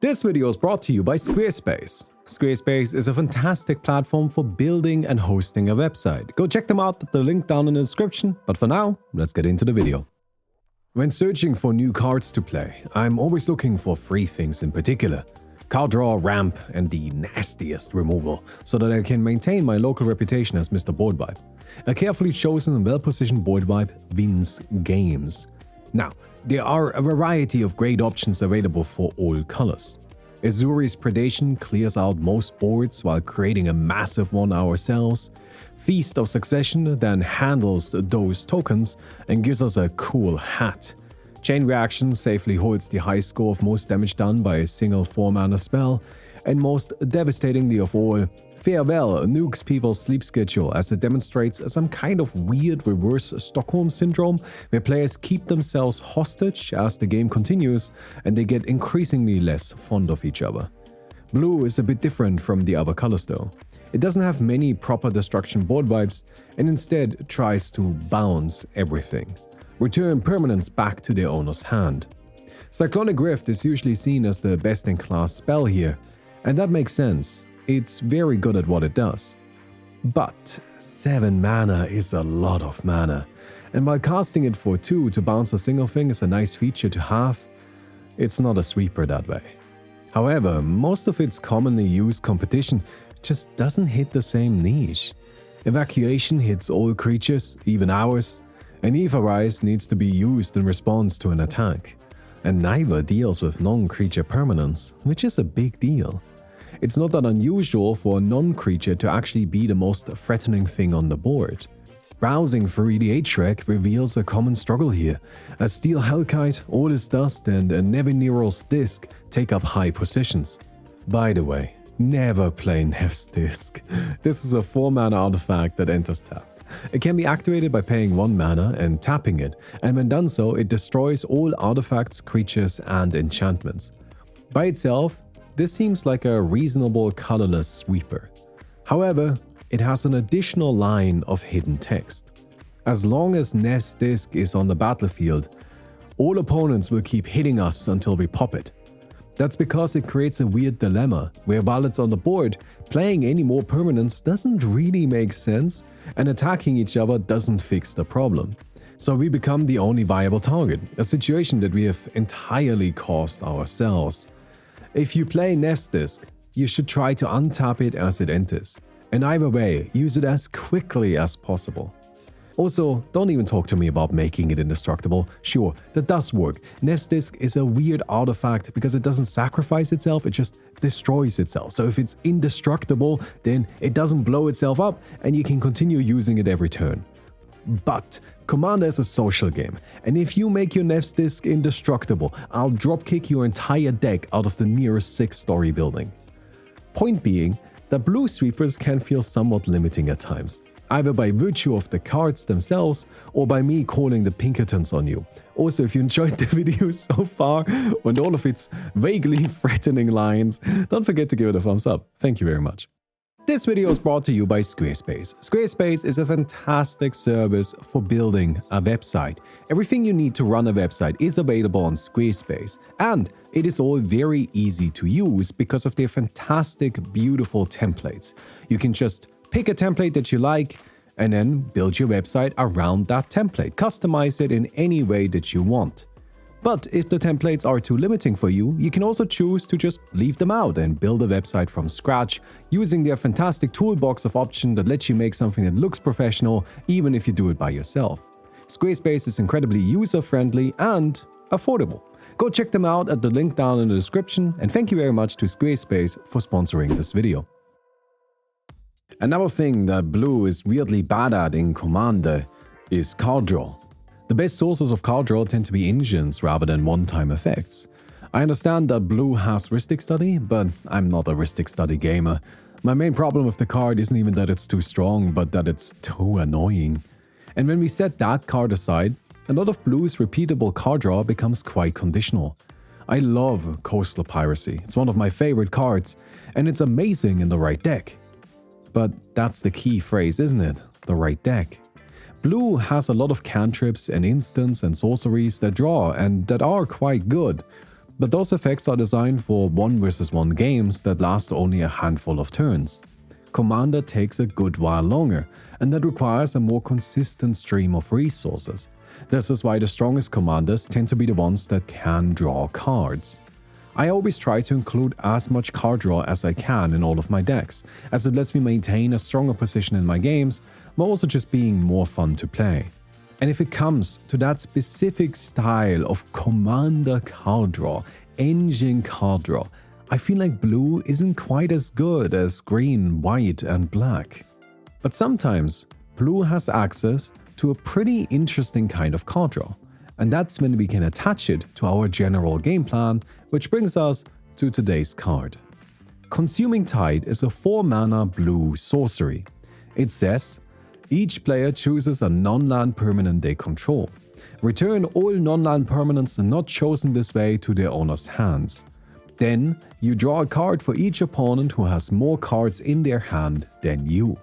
This video is brought to you by Squarespace. Squarespace is a fantastic platform for building and hosting a website. Go check them out at the link down in the description, but for now, let's get into the video. When searching for new cards to play, I'm always looking for three things in particular: card draw, ramp, and the nastiest removal, so that I can maintain my local reputation as Mr. Board Wipe. A carefully chosen and well-positioned board wipe wins games. Now, there are a variety of great options available for all colors. Azuri's Predation clears out most boards while creating a massive one ourselves. Feast of Succession then handles those tokens and gives us a cool hat. Chain Reaction safely holds the high score of most damage done by a single 4-mana spell. And most devastatingly of all, Farewell nukes people's sleep schedule as it demonstrates some kind of weird reverse Stockholm syndrome where players keep themselves hostage as the game continues and they get increasingly less fond of each other. Blue is a bit different from the other colors though. It doesn't have many proper destruction board wipes and instead tries to bounce everything. Return permanents back to their owner's hand. Cyclonic Rift is usually seen as the best-in-class spell here, and that makes sense. It's very good at what it does. But 7 mana is a lot of mana, and while casting it for 2 to bounce a single thing is a nice feature to have, it's not a sweeper that way. However, most of its commonly used competition just doesn't hit the same niche. Evacuation hits all creatures, even ours, and Etherize needs to be used in response to an attack. And neither deals with non-creature permanents, which is a big deal. It's not that unusual for a non-creature to actually be the most threatening thing on the board. Browsing through the H-Rec reveals a common struggle here, as Steel Hellkite, Ordis Dust and a Nevinyrral's Disc take up high positions. By the way, never play Nev's Disc. This is a 4-mana artifact that enters tap. It can be activated by paying 1 mana and tapping it, and when done so, it destroys all artifacts, creatures, and enchantments. By itself, this seems like a reasonable colorless sweeper. However, it has an additional line of hidden text. As long as Nev's Disc is on the battlefield, all opponents will keep hitting us until we pop it. That's because it creates a weird dilemma, where while it's on the board, playing any more permanents doesn't really make sense, and attacking each other doesn't fix the problem. So we become the only viable target, a situation that we have entirely caused ourselves. If you play Nev's Disc, you should try to untap it as it enters, and either way, use it as quickly as possible. Also, don't even talk to me about making it indestructible. Sure, that does work. Nev's Disc is a weird artifact because it doesn't sacrifice itself, it just destroys itself. So if it's indestructible, then it doesn't blow itself up and you can continue using it every turn. But Commander is a social game, and if you make your Nev's Disc indestructible, I'll dropkick your entire deck out of the nearest 6-story building. Point being that blue sweepers can feel somewhat limiting at times, either by virtue of the cards themselves or by me calling the Pinkertons on you. Also, if you enjoyed the video so far and all of its vaguely threatening lines, don't forget to give it a thumbs up. Thank you very much. This video is brought to you by Squarespace. Squarespace is a fantastic service for building a website. Everything you need to run a website is available on Squarespace, and it is all very easy to use because of their fantastic, beautiful templates. You can just pick a template that you like and then build your website around that template. Customize it in any way that you want. But if the templates are too limiting for you, you can also choose to just leave them out and build a website from scratch using their fantastic toolbox of options that lets you make something that looks professional even if you do it by yourself. Squarespace is incredibly user-friendly and affordable. Go check them out at the link down in the description, and thank you very much to Squarespace for sponsoring this video. Another thing that blue is weirdly bad at in Commander is card draw. The best sources of card draw tend to be engines rather than one-time effects. I understand that blue has Rhystic Study, but I'm not a Rhystic Study gamer. My main problem with the card isn't even that it's too strong, but that it's too annoying. And when we set that card aside, a lot of blue's repeatable card draw becomes quite conditional. I love Coastal Piracy, it's one of my favorite cards, and it's amazing in the right deck. But that's the key phrase, isn't it? The right deck. Blue has a lot of cantrips and instants and sorceries that draw and that are quite good, but those effects are designed for 1 versus 1 games that last only a handful of turns. Commander takes a good while longer, and that requires a more consistent stream of resources. This is why the strongest commanders tend to be the ones that can draw cards. I always try to include as much card draw as I can in all of my decks, as it lets me maintain a stronger position in my games, but also just being more fun to play. And if it comes to that specific style of commander card draw, engine card draw, I feel like blue isn't quite as good as green, white and black. But sometimes, blue has access to a pretty interesting kind of card draw, and that's when we can attach it to our general game plan, which brings us to today's card. Consuming Tide is a 4-mana blue sorcery. It says, each player chooses a non-land permanent they control. Return all non-land permanents not chosen this way to their owner's hands. Then, you draw a card for each opponent who has more cards in their hand than you.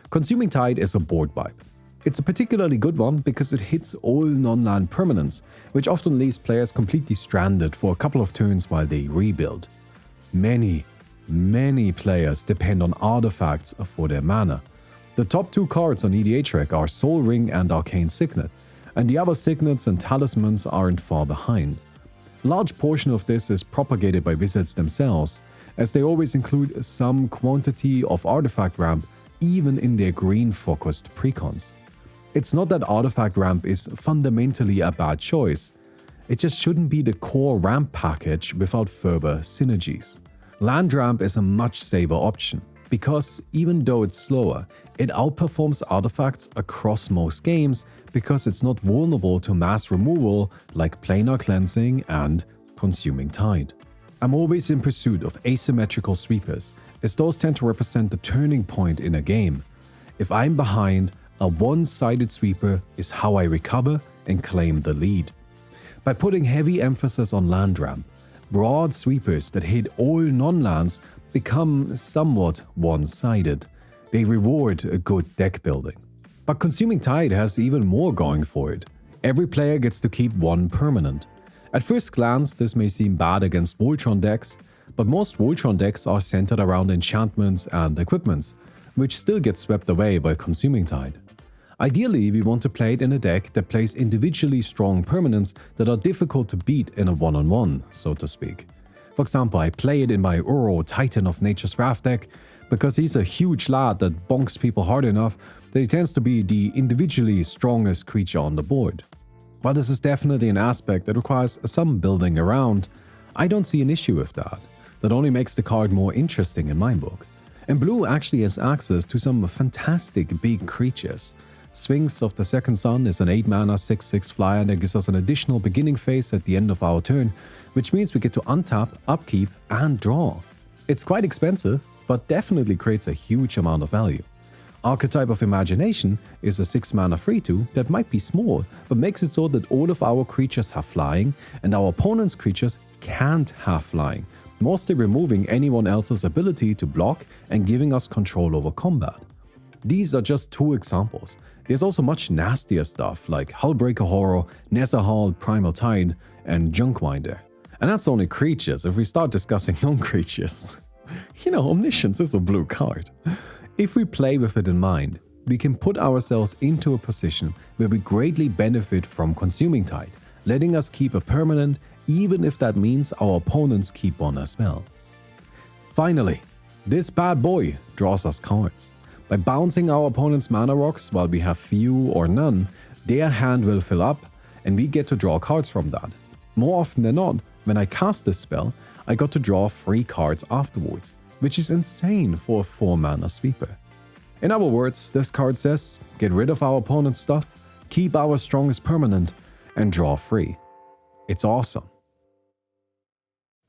Consuming Tide is a board wipe. It's a particularly good one because it hits all non-land permanents, which often leaves players completely stranded for a couple of turns while they rebuild. Many players depend on artifacts for their mana. The top 2 cards on EDH Rec are Soul Ring and Arcane Signet, and the other signets and talismans aren't far behind. A large portion of this is propagated by wizards themselves, as they always include some quantity of artifact ramp even in their green-focused precons. It's not that artifact ramp is fundamentally a bad choice, it just shouldn't be the core ramp package without further synergies. Land ramp is a much safer option, because even though it's slower, it outperforms artifacts across most games because it's not vulnerable to mass removal like Planar Cleansing and Consuming Tide. I'm always in pursuit of asymmetrical sweepers, as those tend to represent the turning point in a game. If I'm behind, a one-sided sweeper is how I recover and claim the lead. By putting heavy emphasis on land ramp, broad sweepers that hit all non-lands become somewhat one-sided. They reward a good deck building. But Consuming Tide has even more going for it. Every player gets to keep 1 permanent. At first glance, this may seem bad against Voltron decks, but most Voltron decks are centered around enchantments and equipments, which still get swept away by Consuming Tide. Ideally, we want to play it in a deck that plays individually strong permanents that are difficult to beat in a one-on-one, so to speak. For example, I play it in my Uro Titan of Nature's Wrath deck because he's a huge lad that bonks people hard enough that he tends to be the individually strongest creature on the board. While this is definitely an aspect that requires some building around, I don't see an issue with that. That only makes the card more interesting in my book. And blue actually has access to some fantastic big creatures. Sphinx of the Second Sun is an 8-mana 6/6 flyer that gives us an additional beginning phase at the end of our turn, which means we get to untap, upkeep and draw. It's quite expensive, but definitely creates a huge amount of value. Archetype of Imagination is a 6-mana 3/2 that might be small, but makes it so that all of our creatures have flying and our opponent's creatures can't have flying, mostly removing anyone else's ability to block and giving us control over combat. These are just 2 examples. There's also much nastier stuff like Hullbreaker Horror, Nezahal, Primal Tide, and Junkwinder. And that's only creatures. If we start discussing non-creatures, Omniscience is a blue card. If we play with it in mind, we can put ourselves into a position where we greatly benefit from Consuming Tide, letting us keep a permanent even if that means our opponents keep one as well. Finally, this bad boy draws us cards. By bouncing our opponent's mana rocks while we have few or none, their hand will fill up and we get to draw cards from that. More often than not, when I cast this spell, I got to draw 3 cards afterwards, which is insane for a 4-mana sweeper. In other words, this card says, get rid of our opponent's stuff, keep our strongest permanent, and draw 3. It's awesome.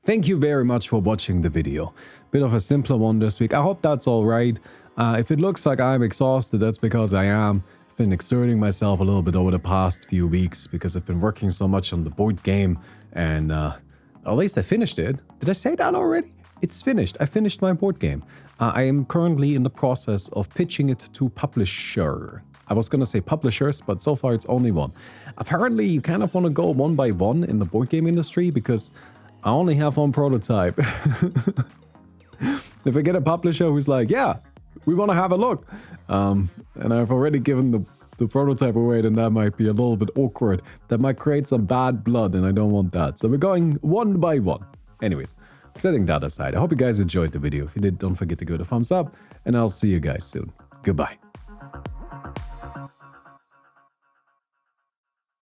Thank you very much for watching the video. Bit of a simpler one this week. I hope that's alright. If it looks like I'm exhausted, that's because I am. I've been exerting myself a little bit over the past few weeks because I've been working so much on the board game, and at least I finished it. Did I say that already? It's finished. I finished my board game. I am currently in the process of pitching it to publisher. I was gonna say publishers, but so far it's only one. Apparently you kind of want to go one by one in the board game industry because I only have one prototype. If I get a publisher who's like, yeah, we want to have a look, and I've already given the prototype away, then that might be a little bit awkward. That might create some bad blood, and I don't want that. So we're going one by one. Anyways, setting that aside, I hope you guys enjoyed the video. If you did, don't forget to give it a thumbs up, and I'll see you guys soon. Goodbye.